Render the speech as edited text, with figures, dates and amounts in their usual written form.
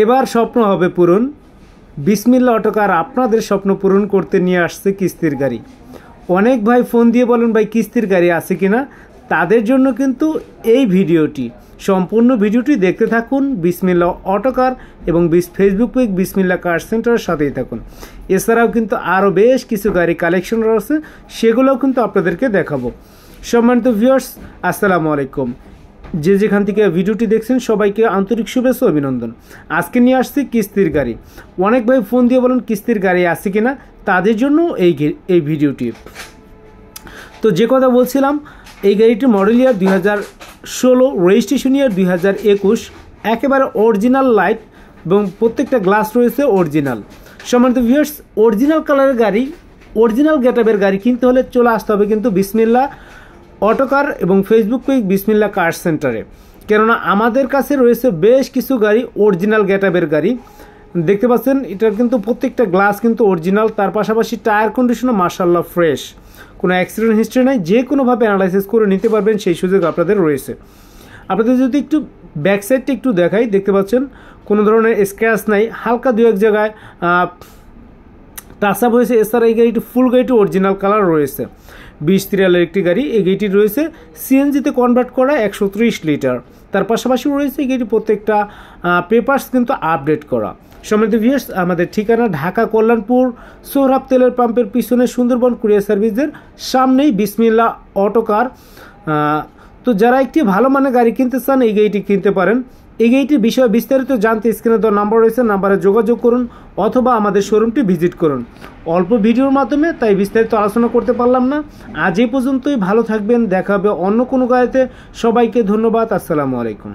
এবার স্বপ্ন হবে পূরণ। বিসমিল্লা অটোকার আপনাদের স্বপ্ন পূরণ করতে নিয়ে আসছে কিস্তির গাড়ি। অনেক ভাই ফোন দিয়ে বলেন ভাই কিস্তির গাড়ি আছে কিনা, তাদের জন্য কিন্তু এই ভিডিওটি, সম্পূর্ণ ভিডিওটি দেখতে থাকুন। বিসমিল্লা অটোকার এবং ফেসবুক পেজ বিসমিল্লা কার সেন্টারের সাথেই থাকুন। এছাড়াও কিন্তু আরও বেশ কিছু গাড়ি কালেকশন রয়েছে, সেগুলোও কিন্তু আপনাদেরকে দেখাবো। সম্মানিত ভিউয়ার্স, আসসালামু আলাইকুম। যে যেখান থেকে ভিডিওটি দেখছেন সবাইকে আন্তরিক শুভেচ্ছা অভিনন্দন। আজকে নিয়ে আসছি কিস্তির গাড়ি। অনেক ভাই ফোন দিয়ে বলেন কিস্তির গাড়ি আছে কিনা, তাদের জন্য এই ভিডিওটি। তো যে কথা বলছিলাম, এই গাড়িটি মডেল ইয়ার 2016, রেজিস্ট্রেশন ইয়ার 2021, একেবারে অরিজিনাল লাইট এবং প্রত্যেকটা গ্লাস রয়েছে অরিজিনাল। সম্মানিত ভিউয়ার্স, অরিজিনাল কালারের গাড়ি, অরিজিনাল গেটআপের গাড়ি কিনতে হলে চলে আসতে হবে কিন্তু বিসমিল্লা অটোকার এবং ফেসবুক পেজ বিসমিল্লা কার সেন্টারে। কেননা আমাদের কাছে রয়েছে বেশ কিছু গাড়ি অরিজিনাল গেটআপের গাড়ি। দেখতে পাচ্ছেন এটার কিন্তু প্রত্যেকটা গ্লাস কিন্তু অরিজিনাল, তার পাশাপাশি টায়ার কন্ডিশনও মাশাআল্লাহ ফ্রেশ, কোনো অ্যাক্সিডেন্ট হিস্ট্রি নাই, যে কোনোভাবে অ্যানালাইসিস করে নিতে পারবেন সেই সুযোগ আপনাদের রয়েছে। আপনাদের যদি একটু ব্যাক সাইডটা একটু দেখাই, দেখতে পাচ্ছেন কোনো ধরনের স্ক্র্যাচ নাই, হালকা দু এক জায়গায় টাচ আপ হয়েছে। এছাড়া এই গাড়িটি ফুল গাড়িটি অরিজিনাল কালার রয়েছে। 20 একটি গাড়ি, এই গাড়িটি রয়েছে সিএনজিতে কনভার্ট করা 130 লিটার। তার পাশাপাশি রয়েছে এই গাড়িটি প্রত্যেকটা পেপারস কিন্তু আপডেট করা। সম্মানিত ভিউয়ার্স, আমাদের ঠিকানা ঢাকা কল্যাণপুর সোহরাব তেলের পাম্পের পিছনে সুন্দরবন কুরিয়ার সার্ভিসের সামনেই বিসমিল্লা অটোকার। তো যারা একটি ভালো মানের গাড়ি কিনতে চান এই গাড়িটি কিনতে পারেন। এই গাড়িটির বিষয়ে বিস্তারিত জানতে স্ক্রিনে দেওয়া নাম্বার রয়েছে, নাম্বারে যোগাযোগ করুন অথবা আমাদের শোরুমটি ভিজিট করুন। অল্প ভিডিওর মাধ্যমে তাই বিস্তারিত আলোচনা করতে পারলাম না। আজ এই পর্যন্তই, ভালো থাকবেন, দেখা হবে অন্য কোনো গাড়িতে। সবাইকে ধন্যবাদ, আসসালামু আলাইকুম।